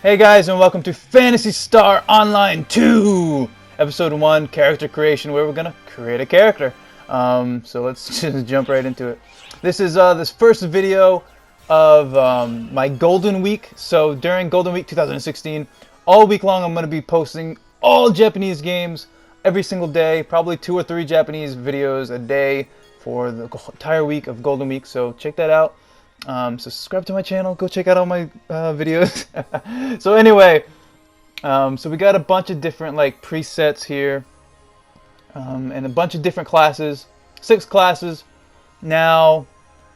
Hey guys, and welcome to Phantasy Star Online 2, Episode 1, Character Creation, where we're gonna create a character. So let's just jump right into it. This is this first video of my Golden Week. So during Golden Week 2016, all week long I'm gonna be posting all Japanese games every single day, probably 2 or 3 Japanese videos a day for the entire week of Golden Week. So check that out. So subscribe to my channel, go check out all my videos. So anyway, so we got a bunch of different like presets here, and a bunch of different classes, 6 classes. Now,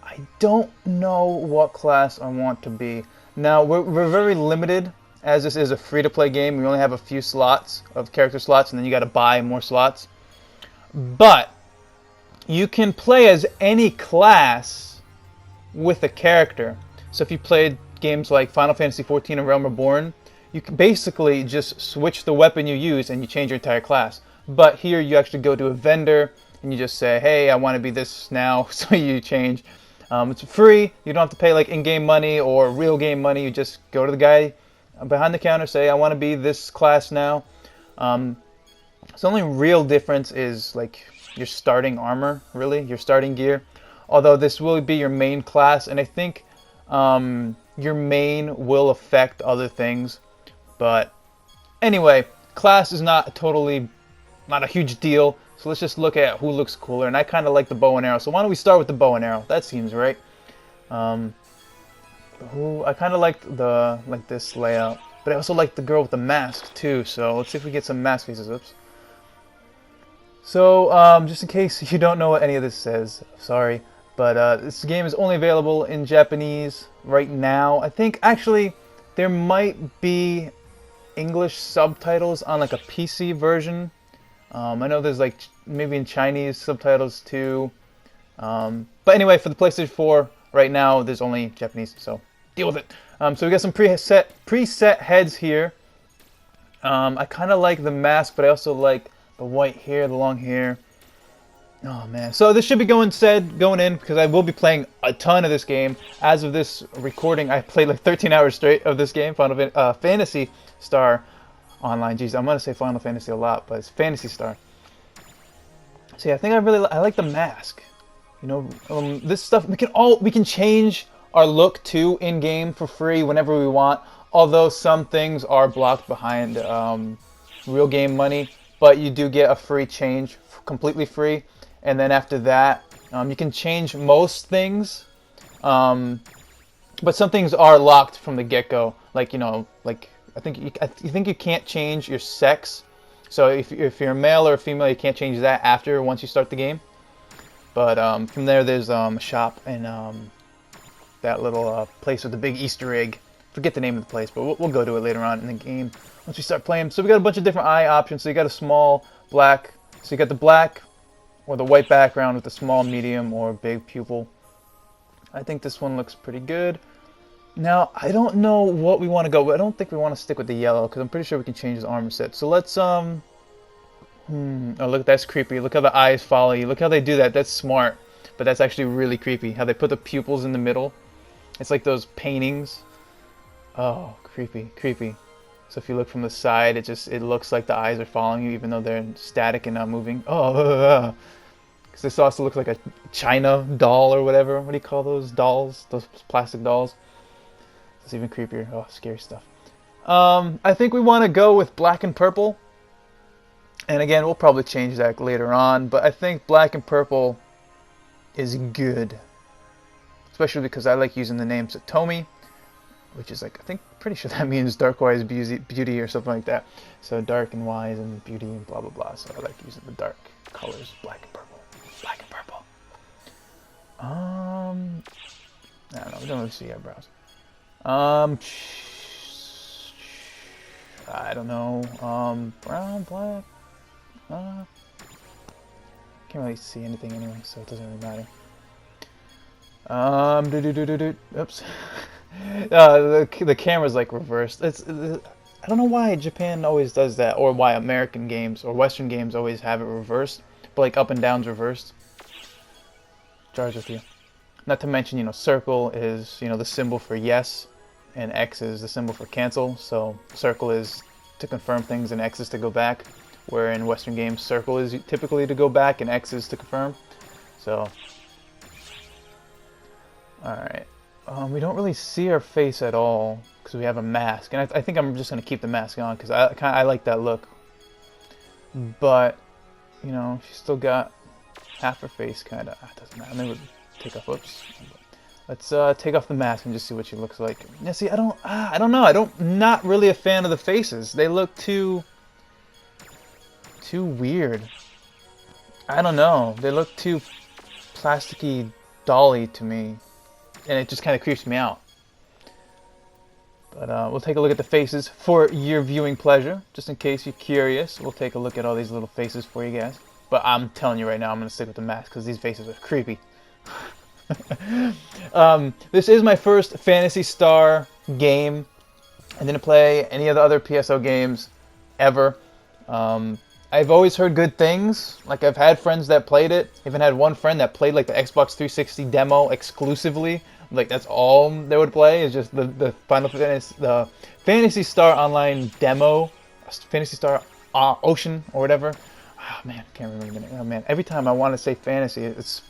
I don't know what class I want to be. Now, we're very limited, as this is a free-to-play game. We only have a few slots of character slots, and then you got to buy more slots. But you can play as any class with a character. So if you played games like Final Fantasy 14 and Realm Reborn, you can basically just switch the weapon you use and you change your entire class. But here you actually go to a vendor and you just say, hey, I want to be this now, so you change. It's free. You don't have to pay like in-game money or real game money. You just go to the guy behind the counter, say, I want to be this class now. So the only real difference is like your starting armor, really, your starting gear. Although this will be your main class, and I think your main will affect other things. But anyway, class is not a huge deal. So let's just look at who looks cooler. And I kind of like the bow and arrow. So why don't we start with the bow and arrow? That seems right. I kind of like this layout, but I also like the girl with the mask too. So let's see if we get some mask faces. Oops. So just in case you don't know what any of this says, sorry. But this game is only available in Japanese right now. I think actually there might be English subtitles on like a PC version. I know there's like maybe in Chinese subtitles too. But anyway, for the PlayStation 4 right now, there's only Japanese, so deal with it. So we got some preset heads here. I kind of like the mask, but I also like the white hair, the long hair. Oh man, so this should be going in because I will be playing a ton of this game. As of this recording, I played like 13 hours straight of this game, Phantasy Star Online. Jeez, I'm gonna say Final Fantasy a lot, but it's Phantasy Star. So yeah, I think I like the mask. You know, this stuff we can change our look too in game for free whenever we want. Although some things are blocked behind real game money, but you do get a free change, completely free. And then after that, you can change most things, but some things are locked from the get-go. Like I think you can't change your sex. So if you're a male or a female, you can't change that once you start the game. But from there's a shop and that little place with the big Easter egg. Forget the name of the place, but we'll go to it later on in the game once we start playing. So we got a bunch of different eye options. So you got a small, black. So you got the black or the white background with the small, medium, or big pupil. I think this one looks pretty good. Now, I don't know what we want to go with. I don't think we want to stick with the yellow, because I'm pretty sure we can change his armor set. So let's, oh, look, that's creepy. Look how the eyes follow you. Look how they do that. That's smart. But that's actually really creepy, how they put the pupils in the middle. It's like those paintings. Oh, creepy, creepy. So if you look from the side, it looks like the eyes are following you, even though they're static and not moving. Oh, because this also looks like a China doll or whatever. What do you call those dolls? Those plastic dolls. It's even creepier. Oh, scary stuff. I think we want to go with black and purple. And again, we'll probably change that later on. But I think black and purple is good, especially because I like using the name Satomi, which is like, I think, pretty sure that means dark wise beauty or something like that. So dark and wise and beauty and blah blah blah. So I like using the dark colors, black and purple. Black and purple. I don't know. We don't really see eyebrows. I don't know. Brown, black. Can't really see anything anyway, so it doesn't really matter. Oops. The camera's like reversed. I don't know why Japan always does that, or why American games or Western games always have it reversed, but like up and down's reversed. Charge with you. Not to mention, circle is, the symbol for yes. and X is the symbol for cancel. So circle is to confirm things and X is to go back. Where in Western games, circle is typically to go back and X is to confirm. So, alright. We don't really see our face at all because we have a mask. And I think I'm just going to keep the mask on because I like that look. But, you know, she's still got half her face kind of. Doesn't matter. Maybe we'll take off, oops. Let's take off the mask and just see what she looks like. Yeah, see, I don't know. Not really a fan of the faces. They look too weird. I don't know. They look too plasticky, dolly to me, and it just kind of creeps me out. But we'll take a look at the faces for your viewing pleasure, just in case you're curious. We'll take a look at all these little faces for you guys. But I'm telling you right now, I'm gonna stick with the mask because these faces are creepy. This is my first Phantasy Star game. I didn't play any of the other PSO games ever. I've always heard good things. Like, I've had friends that played it. I even had one friend that played like the Xbox 360 demo exclusively. Like, that's all they would play is just the Phantasy Star Online demo, Phantasy Star Ocean or whatever. Oh man, I can't remember the name. Oh man, every time I want to say fantasy, it's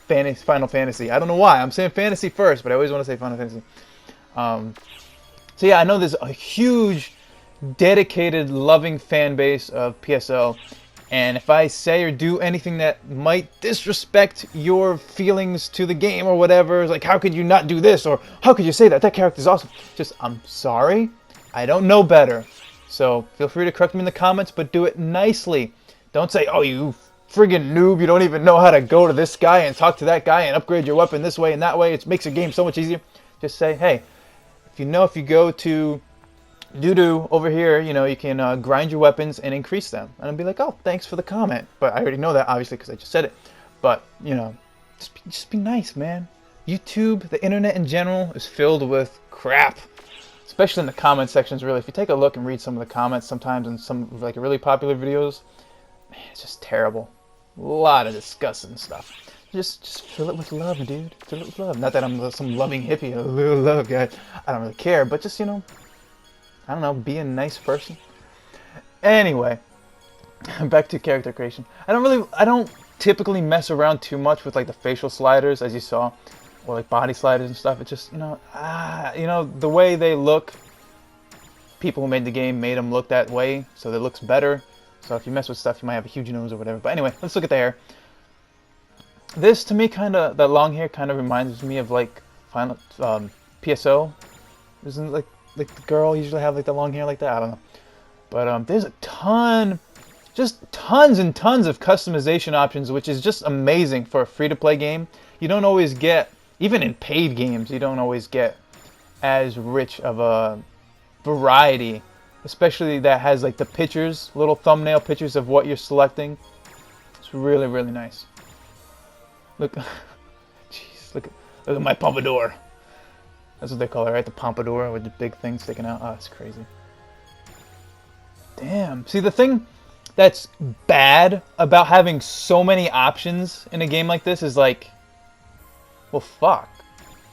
Final Fantasy. I don't know why. I'm saying fantasy first, but I always want to say Final Fantasy. So yeah, I know there's a huge, dedicated, loving fan base of PSO, and if I say or do anything that might disrespect your feelings to the game or whatever, it's like, how could you not do this, or how could you say that? That character's awesome. Just, I'm sorry. I don't know better. So feel free to correct me in the comments, but do it nicely. Don't say, oh, you friggin' noob, you don't even know how to go to this guy and talk to that guy and upgrade your weapon this way and that way. It makes the game so much easier. Just say, hey, if you go to doo-doo over here, you know, you can grind your weapons and increase them. And I'll be like, oh, thanks for the comment. But I already know that, obviously, because I just said it. But, you know, just be nice, man. YouTube, the internet in general, is filled with crap. Especially in the comment sections, really. If you take a look and read some of the comments sometimes in some, like, really popular videos, man, it's just terrible. A lot of disgusting stuff. Just fill it with love, dude. Fill it with love. Not that I'm some loving hippie, a little love guy. I don't really care, but just, you know, I don't know, be a nice person. Anyway, back to character creation. I don't typically mess around too much with like the facial sliders, as you saw, or like body sliders and stuff. It's just, you know, the way they look. People who made the game made them look that way, so it looks better. So if you mess with stuff, you might have a huge nose or whatever. But anyway, let's look at the hair. This, to me, that long hair kind of reminds me of like Final PSO. Isn't like the girl usually have like the long hair like that? I don't know. But there's a ton, just tons and tons of customization options, which is just amazing for a free-to-play game. You don't always get, even in paid games, you don't always get as rich of a variety, especially that has like the pictures, little thumbnail pictures of what you're selecting. It's really, really nice. Look, jeez, look at my pompadour. That's what they call it, right? The pompadour with the big thing sticking out. Oh, it's crazy. Damn. See, the thing that's bad about having so many options in a game like this is like, well, fuck.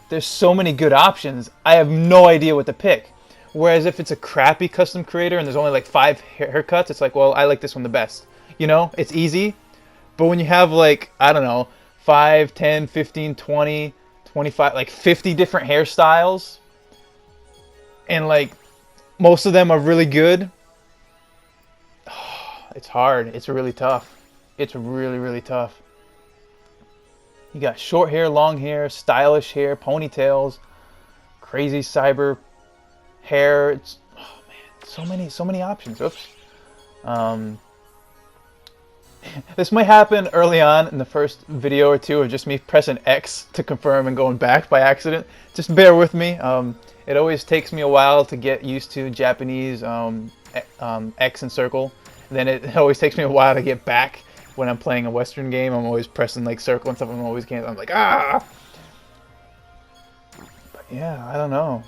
There's so many good options. I have no idea what to pick. Whereas if it's a crappy custom creator and there's only like 5 haircuts, it's like, well, I like this one the best. You know, it's easy. But when you have like, I don't know, 5, 10, 15, 20, 25, like 50 different hairstyles, and like most of them are really good, it's hard. It's really tough. It's really, really tough. You got short hair, long hair, stylish hair, ponytails, crazy cyber hair. It's, oh man, so many options. Oops. This might happen early on in the first video or two of just me pressing X to confirm and going back by accident. Just bear with me. It always takes me a while to get used to Japanese X and circle. Then it always takes me a while to get back when I'm playing a Western game. I'm always pressing like circle and stuff. I'm like, ah! But yeah, I don't know.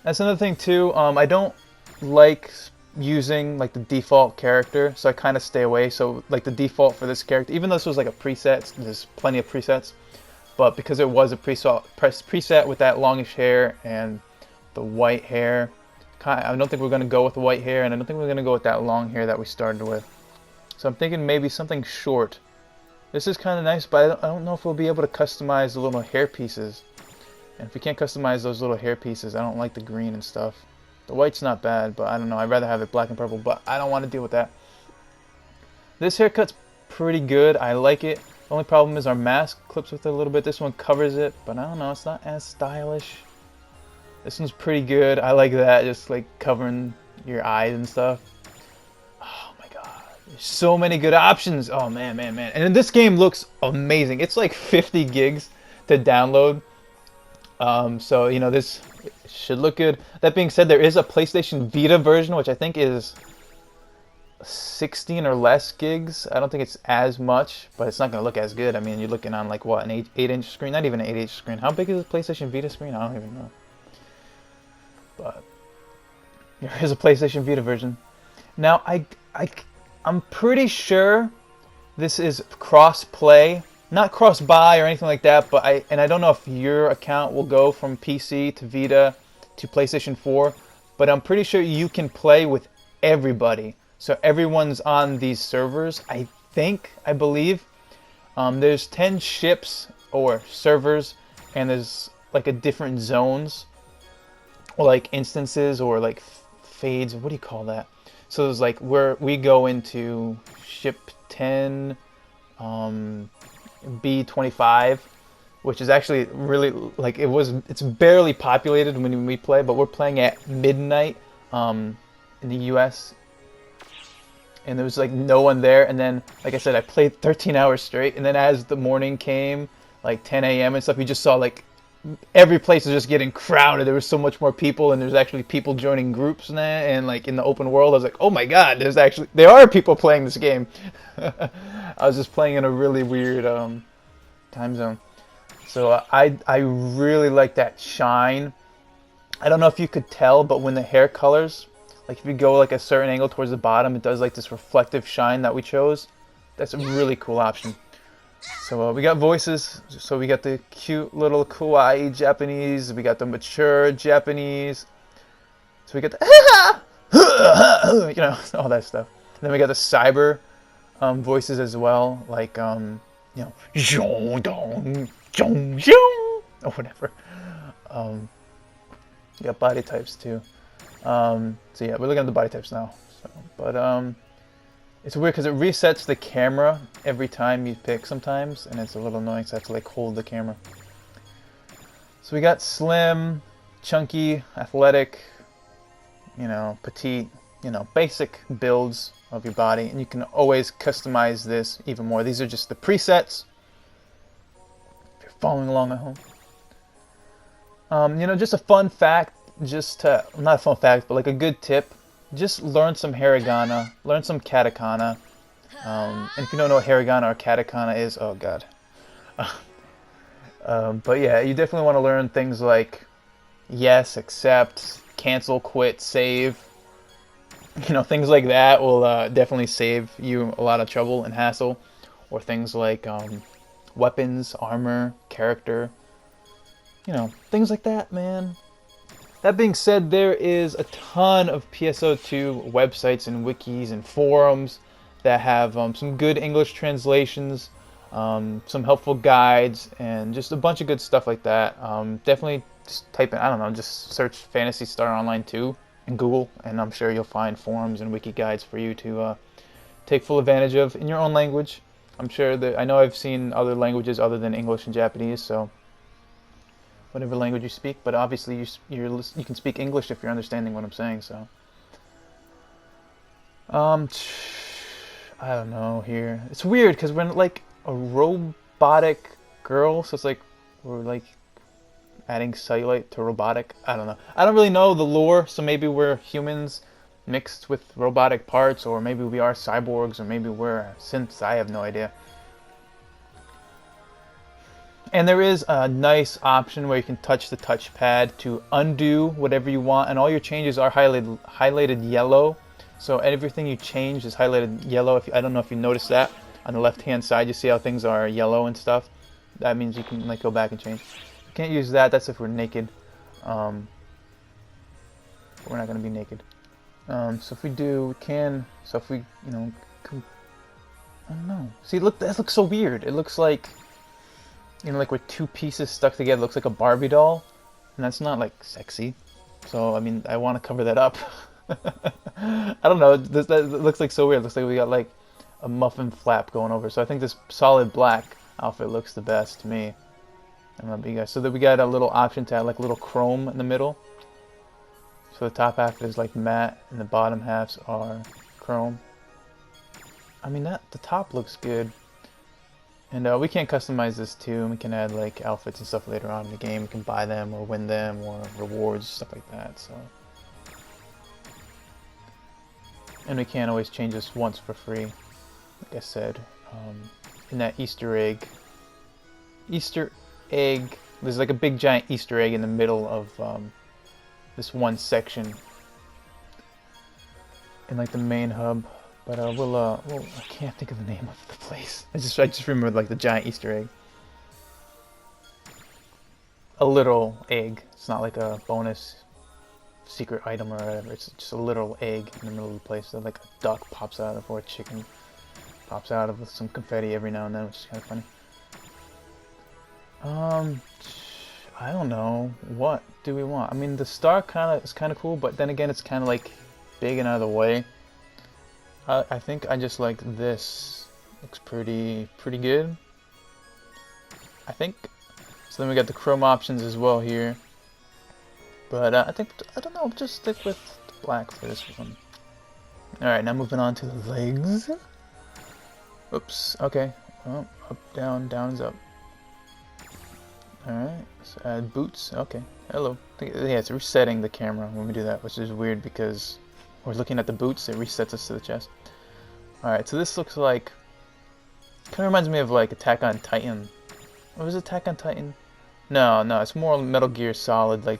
That's another thing too. I don't like using like the default character, so I kind of stay away. So like the default for this character, even though this was like a preset, there's plenty of presets, but because it was a preset with that longish hair and the white hair. I don't think we're going to go with the white hair, and I don't think we're going to go with that long hair that we started with. So I'm thinking maybe something short. This is kind of nice, but I don't know if we'll be able to customize the little hair pieces. And if we can't customize those little hair pieces, I don't like the green and stuff. The white's not bad, but I don't know. I'd rather have it black and purple, but I don't want to deal with that. This haircut's pretty good. I like it. The only problem is our mask clips with it a little bit. This one covers it, but I don't know. It's not as stylish. This one's pretty good. I like that, just like covering your eyes and stuff. Oh my god. There's so many good options. Oh man, man, man. And this game looks amazing. It's like 50 gigs to download. So, you know, this should look good. That being said, there is a PlayStation Vita version, which I think is 16 or less gigs. I don't think it's as much, but it's not going to look as good. I mean, you're looking on like what, an 8-inch screen? Not even an 8-inch screen. How big is the PlayStation Vita screen? I don't even know. But there is a PlayStation Vita version. Now, I'm pretty sure this is cross-play. Not cross-buy or anything like that, but I don't know if your account will go from PC to Vita to PlayStation 4, but I'm pretty sure you can play with everybody. So everyone's on these servers, I believe. There's 10 ships or servers, and there's like a different zones, or like instances, or like fades. What do you call that? So there's like where we go into ship 10, B25, which is actually really like it's barely populated when we play, but we're playing at midnight in the US, and there was like no one there. And then, like I said, I played 13 hours straight, and then as the morning came, like 10 a.m. and stuff, you just saw like every place was just getting crowded. There was so much more people, and there's actually people joining groups now, and like in the open world, I was like, oh my god, there are people playing this game. I was just playing in a really weird time zone. So I really like that shine. I don't know if you could tell, but when the hair colors, like if you go like a certain angle towards the bottom, it does like this reflective shine that we chose. That's a really cool option. So we got voices. So we got the cute little kawaii Japanese. We got the mature Japanese. So we got the you know, all that stuff. And then we got the cyber voices as well, like you know, or whatever. You got body types too. So yeah, we're looking at the body types now. So, but it's weird because it resets the camera every time you pick sometimes, and it's a little annoying, so I have to like hold the camera. So we got slim, chunky, athletic, you know, petite, you know, basic builds of your body, and you can always customize this even more. These are just the presets if you're following along at home. You know, just a fun fact, not a fun fact, but like a good tip, just learn some hiragana, learn some katakana. And if you don't know what hiragana or katakana is, oh god. But yeah, you definitely want to learn things like yes, accept, cancel, quit, save. You know, things like that will definitely save you a lot of trouble and hassle. Or things like weapons, armor, character. You know, things like that, man. That being said, there is a ton of PSO2 websites and wikis and forums that have some good English translations, some helpful guides, and just a bunch of good stuff like that. Definitely just type in, I don't know, just search Phantasy Star Online 2 in Google, and I'm sure you'll find forums and wiki guides for you to take full advantage of in your own language. I'm sure that, I know I've seen other languages other than English and Japanese, so whatever language you speak, but obviously you can speak English if you're understanding what I'm saying. So I don't know here. It's weird because we're like a robotic girl, so it's like we're like adding cellulite to robotic. I don't know. I don't really know the lore, so maybe we're humans mixed with robotic parts, or maybe we are cyborgs, or maybe we're synths. I have no idea. And there is a nice option where you can touch the touchpad to undo whatever you want, and all your changes are highlighted yellow. So everything you change is highlighted yellow. I don't know if you noticed that on the left-hand side. You see how things are yellow and stuff. That means you can like go back and change. You can't use that. That's if we're naked. but we're not going to be naked. So if we do, we can, so if we, you know, I don't know. See, look, that looks so weird. It looks like, you know, like we're two pieces stuck together. It looks like a Barbie doll, and that's not, like, sexy. So, I mean, I want to cover that up. I don't know, that looks like so weird. It looks like we got, like, a muffin flap going over. So I think this solid black outfit looks the best to me. I don't know about you guys. So that we got a little option to add, like, a little chrome in the middle. So the top half is like matte, and the bottom halves are chrome. I mean, the top looks good. And we can customize this too, and we can add like outfits and stuff later on in the game. We can buy them or win them or rewards, stuff like that. So, and we can always change this once for free, like I said, in that Easter egg. There's like a big giant Easter egg in the middle of this one section in like the main hub, but I can't think of the name of the place. I just remember like the giant Easter egg, a little egg. It's not like a bonus secret item or whatever. It's just a little egg in the middle of the place that like a duck pops out of, or a chicken pops out of with some confetti every now and then, which is kind of funny. I don't know. What do we want? I mean, the star is kind of cool, but then again, it's kind of like big and out of the way. I think I just like this. Looks pretty good, I think. So then we got the chrome options as well here. But I don't know, just stick with the black for this one. Alright, now moving on to the legs. Oops, okay. Well, up, down, down is up. Alright, let's add boots. Okay, hello. Yeah, it's resetting the camera when we do that, which is weird because we're looking at the boots, it resets us to the chest. Alright, so this looks like, kind of reminds me of like Attack on Titan. What was Attack on Titan? No, it's more Metal Gear Solid, like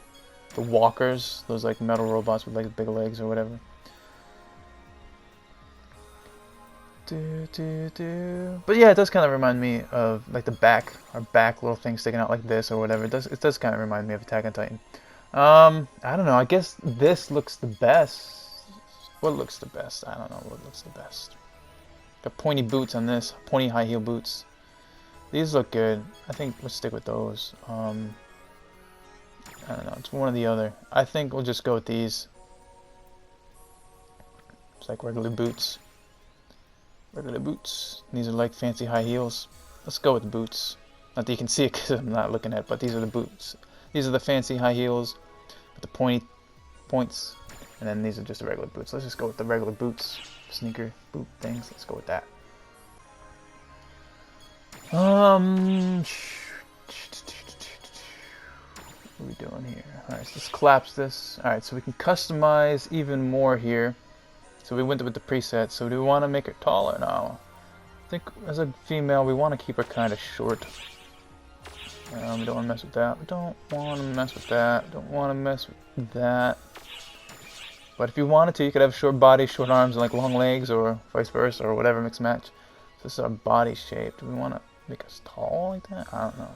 the walkers, those like metal robots with like big legs or whatever. But yeah, it does kind of remind me of like the back, our back little thing sticking out like this or whatever. It does kind of remind me of Attack on Titan. I don't know, I guess this looks the best. What looks the best? I don't know what looks the best. Got pointy boots on this, pointy high heel boots. These look good. I think we'll stick with those. I don't know, it's one or the other. I think we'll just go with these. It's like regular boots. Regular boots. These are like fancy high heels. Let's go with the boots. Not that you can see it because I'm not looking at it, but these are the boots. These are the fancy high heels with the pointy points. And then these are just the regular boots. Let's just go with the regular boots. Sneaker boot things. Let's go with that. What are we doing here? Alright, so let's collapse this. Alright, so we can customize even more here. So we went with the preset. So do we want to make her taller? No. I think as a female, we want to keep her kind of short. We don't want to mess with that. We don't want to mess with that. Don't want to mess with that. But if you wanted to, you could have short body, short arms, and like long legs, or vice versa, or whatever, mix match. So this is our body shape. Do we want to make us tall like that? I don't know.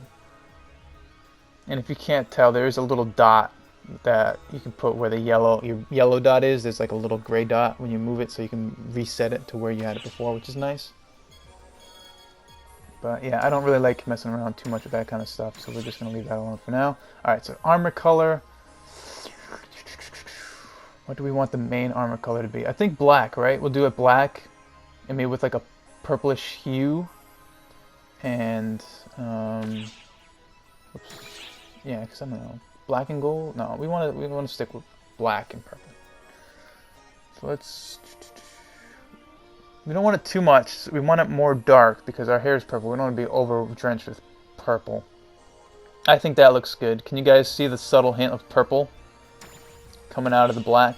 And if you can't tell, there is a little dot that you can put where your yellow dot is. There's like a little gray dot when you move it, so you can reset it to where you had it before, which is nice. But yeah, I don't really like messing around too much with that kind of stuff, so we're just going to leave that alone for now. Alright, so armor color. What do we want the main armor color to be? I think black, right? We'll do it black, and maybe with like a purplish hue. And, oops. Yeah, because I don't know. Black and gold? No, we want to stick with black and purple. So let's... We don't want it too much. We want it more dark because our hair is purple. We don't want to be over drenched with purple. I think that looks good. Can you guys see the subtle hint of purple coming out of the black?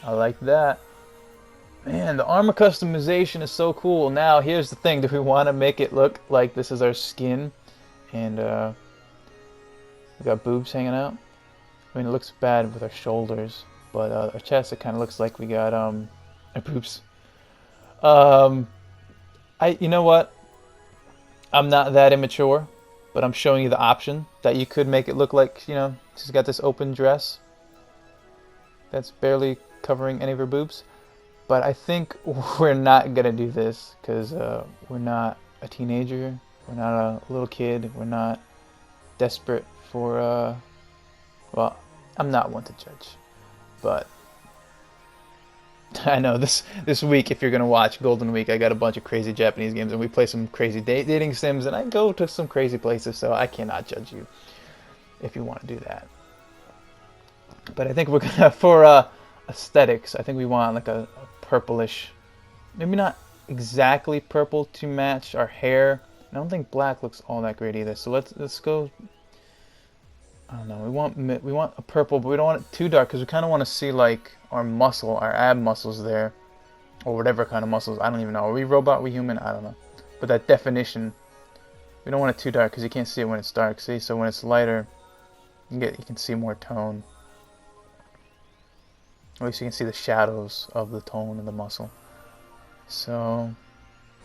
I like that. Man, the armor customization is so cool. Now, here's the thing. Do we want to make it look like this is our skin? And we got boobs hanging out. I mean, it looks bad with our shoulders. But our chest, it kind of looks like we got our boobs. You know what? I'm not that immature, but I'm showing you the option that you could make it look like, you know, she's got this open dress. that's barely covering any of her boobs. But I think we're not gonna do this because we're not a teenager, we're not a little kid, we're not desperate for, well, I'm not one to judge, but I know this week, if you're gonna watch Golden Week, I got a bunch of crazy Japanese games, and we play some crazy dating sims, and I go to some crazy places, so I cannot judge you if you want to do that. But I think we're gonna, for aesthetics, I think we want like a purplish, maybe not exactly purple to match our hair. I don't think black looks all that great either. So let's go. I don't know. We want a purple, but we don't want it too dark because we kind of want to see like our muscle, our ab muscles there, or whatever kind of muscles. I don't even know. Are we robot? Are we human? I don't know. But that definition, we don't want it too dark because you can't see it when it's dark. See, so when it's lighter, you can see more tone. At least you can see the shadows of the tone and the muscle. So,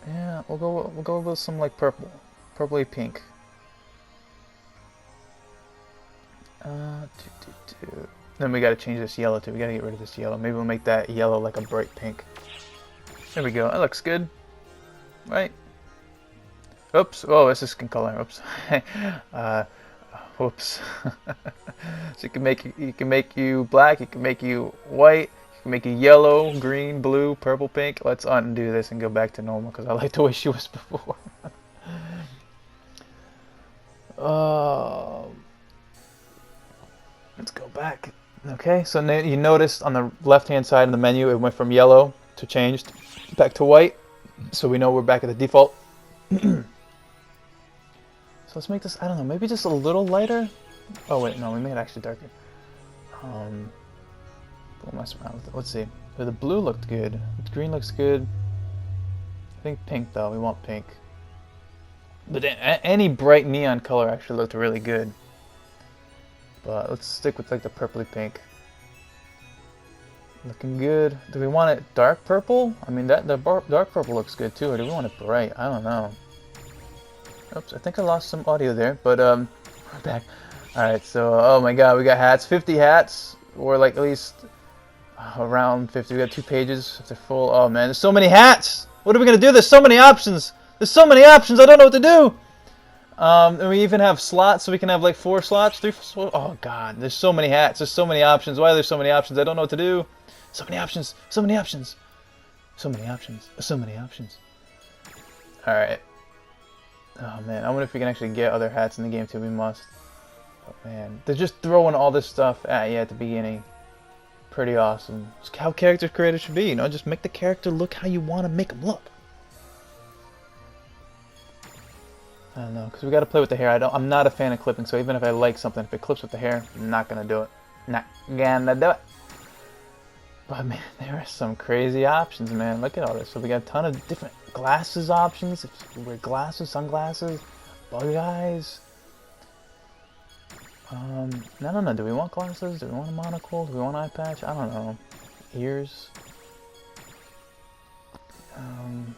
yeah, we'll go with some like purple, purpley pink. Then we gotta change this yellow too. We gotta get rid of this yellow. Maybe we'll make that yellow like a bright pink. There we go. That looks good, right? Oops. Oh, this is skin color. Oops. Whoops. So it can make you black. It can make you white. It can make you yellow, green, blue, purple, pink. Let's undo this and go back to normal because I like the way she was before. Let's go back. Okay, so now you noticed on the left-hand side of the menu, it went from yellow to changed back to white. So we know we're back at the default. So let's make this, I don't know, maybe just a little lighter. Oh wait, no, we made it actually darker. We'll mess around with it. Let's see. So the blue looked good. The green looks good. I think pink though. We want pink. But any bright neon color actually looked really good. But let's stick with like the purpley pink. Looking good. Do we want it dark purple? I mean, the dark purple looks good too. Or do we want it bright? I don't know. Oops, I think I lost some audio there. But we're back. All right. So oh my God, we got hats. 50 hats, or like at least around 50. We got 2 pages. If they're full. Oh man, there's so many hats. What are we gonna do? There's so many options. There's so many options. I don't know what to do. And we even have slots, so we can have like 4 slots, 3. Oh God, there's so many hats. There's so many options. Why are there so many options? I don't know what to do. So many options. So many options. So many options. So many options. All right. Oh man, I wonder if we can actually get other hats in the game too. We must. Oh man, they're just throwing all this stuff at you at the beginning. Pretty awesome. It's how character creators should be, you know. Just make the character look how you want to make them look. I don't know, because we got to play with the hair. I'm not a fan of clipping, so even if I like something, if it clips with the hair, I'm not gonna do it. Not gonna do it. But man, there are some crazy options, man. Look at all this. So we got a ton of different glasses options. If you wear glasses, sunglasses, bug eyes. I don't know. Do we want glasses? Do we want a monocle? Do we want an eye patch? I don't know. Ears.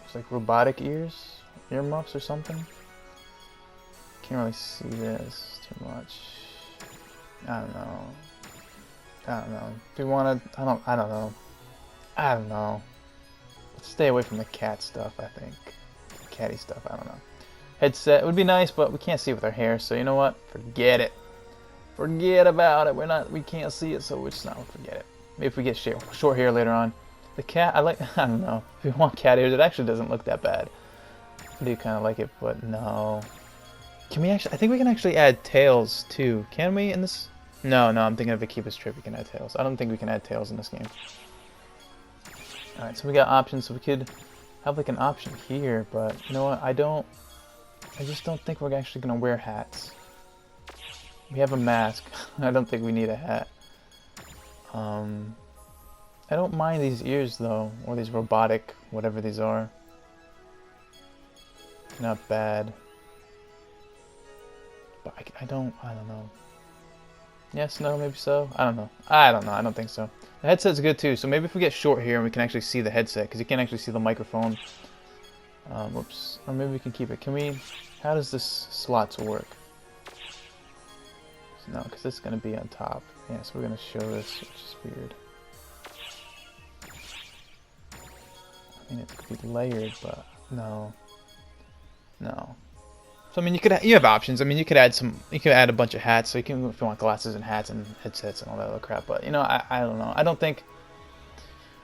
It's like robotic ears, earmuffs or something. Can't really see this too much. I don't know. Do we want to? I don't know. Let's stay away from the cat stuff. I think catty stuff. I don't know. Headset would be nice, but we can't see with our hair. So you know what? Forget it. Forget about it. We can't see it, so we're just not gonna forget it. Maybe if we get short hair later on. The cat, I don't know. If we want cat ears, it actually doesn't look that bad. I do kind of like it, but no. Can we actually? I think we can actually add tails too. Can we in this? No, I'm thinking of Akiba's Trip. We can add tails. I don't think we can add tails in this game. All right, so we got options. So we could have like an option here, but you know what? I just don't think we're actually gonna wear hats. We have a mask. I don't think we need a hat. I don't mind these ears though, or these robotic, whatever these are. Not bad. But I don't know. Yes, no, maybe so. I don't know. I don't think so. The headset's good too, so maybe if we get short here and we can actually see the headset, because you can't actually see the microphone. Whoops. Or maybe we can keep it. Can we? How does this slots work? No, because this is going to be on top. Yeah, so we're going to show this, which is weird. I mean, it could be layered, but no. No. So I mean, you have options. I mean, you could add a bunch of hats. So you can, if you want glasses and hats and headsets and all that other crap. But you know, I don't know. I don't think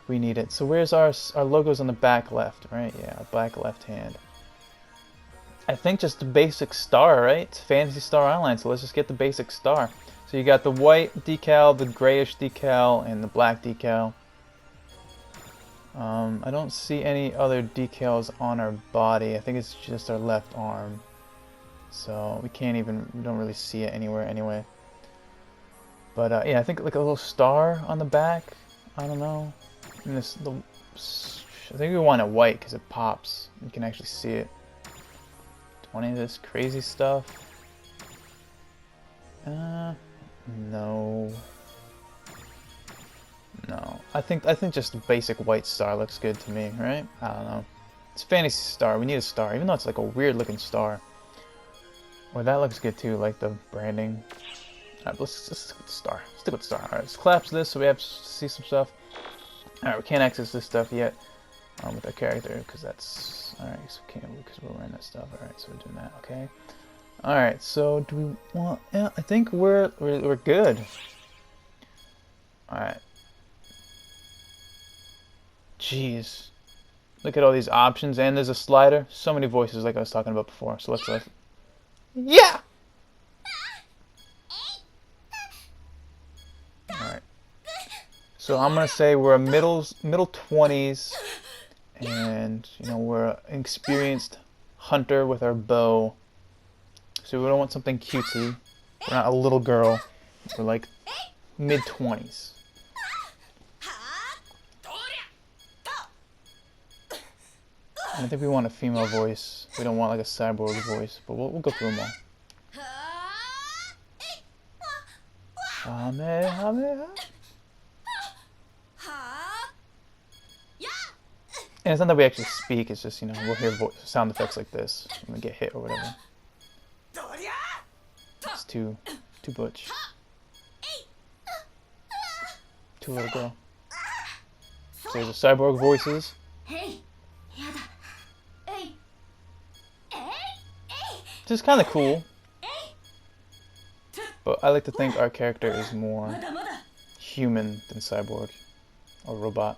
we need it. So where's our logos on the back left, right? Yeah, our back left hand. I think just the basic star, right? It's Phantasy Star Online. So let's just get the basic star. So you got the white decal, the grayish decal, and the black decal. I don't see any other decals on our body. I think it's just our left arm. So we don't really see it anywhere anyway. But yeah, I think like a little star on the back. I don't know. And I think we want it white because it pops. You can actually see it. 20 of this crazy stuff. No. No. I think just the basic white star looks good to me, right? I don't know. It's Phantasy Star. We need a star, even though it's like a weird looking star. Well, that looks good too, like the branding. Alright, let's just stick with the star. Stick with the star. Alright, let's collapse this so we have to see some stuff. Alright, we can't access this stuff yet with our character because that's alright. So we can't because we're wearing that stuff. Alright, so we're doing that. Okay. Alright, so do we want? Yeah, I think we're good. Alright. Jeez. Look at all these options, and there's a slider. So many voices, like I was talking about before. So let's yeah. All right. So I'm gonna say we're a middle 20s, and you know we're an experienced hunter with our bow. So we don't want something cutesy. We're not a little girl. We're like mid 20s. I think we want a female voice. We don't want like a cyborg voice, but we'll go through them all. And it's not that we actually speak, it's just, you know, we'll hear sound effects like this when we get hit or whatever. It's too butch. Too little girl. So there's the cyborg voices. Which is kind of cool, but I like to think our character is more human than cyborg or robot.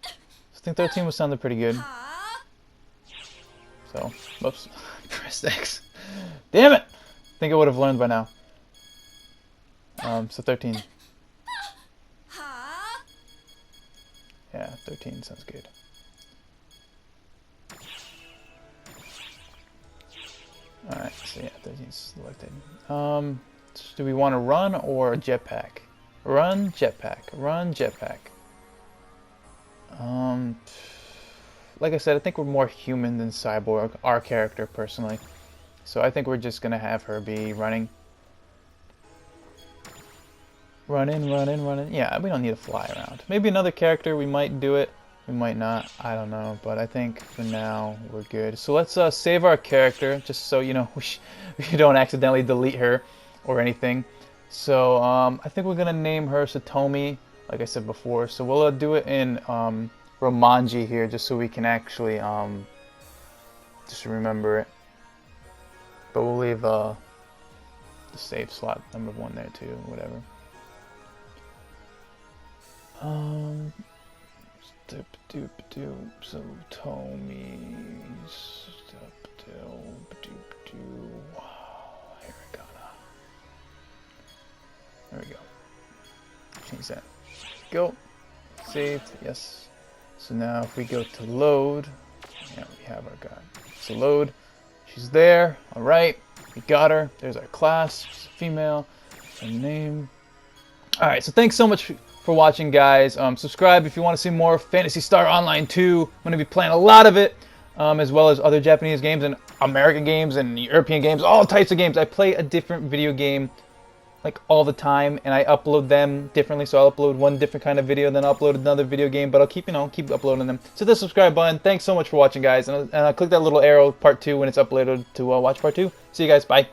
So I think 13 was sounded pretty good. So, oops, press X. Damn it! I think I would have learned by now. So 13. Yeah, 13 sounds good. Alright, so yeah, 13 selected. Do we want to run or a jetpack? Run, jetpack. Run, jetpack. Like I said, I think we're more human than cyborg, our character, personally. So I think we're just going to have her be running. Running. Yeah, we don't need to fly around. Maybe another character, we might do it. We might not, I don't know, but I think for now we're good. So let's save our character, just so you know we don't accidentally delete her or anything. So I think we're gonna name her Satomi, like I said before. So we'll do it in Romanji here, just so we can actually just remember it. But we'll leave the save slot number 1 there too, whatever. So Tommy, there we go. Change that. Go. Saved. Yes. So now if we go to load, yeah, we have our guy. So load. She's there. All right. We got her. There's our class. She's a female. Her name. All right. So thanks so much for watching, guys. Subscribe if you want to see more Phantasy Star Online 2. I'm going to be playing a lot of it, as well as other Japanese games and American games and European games, all types of games. I play a different video game like all the time, and I upload them differently. So I'll upload one different kind of video, then I'll upload another video game, but I'll keep uploading them. So the subscribe button. Thanks so much for watching, guys, and click that little arrow part 2 when it's uploaded to watch part 2. See you guys. Bye.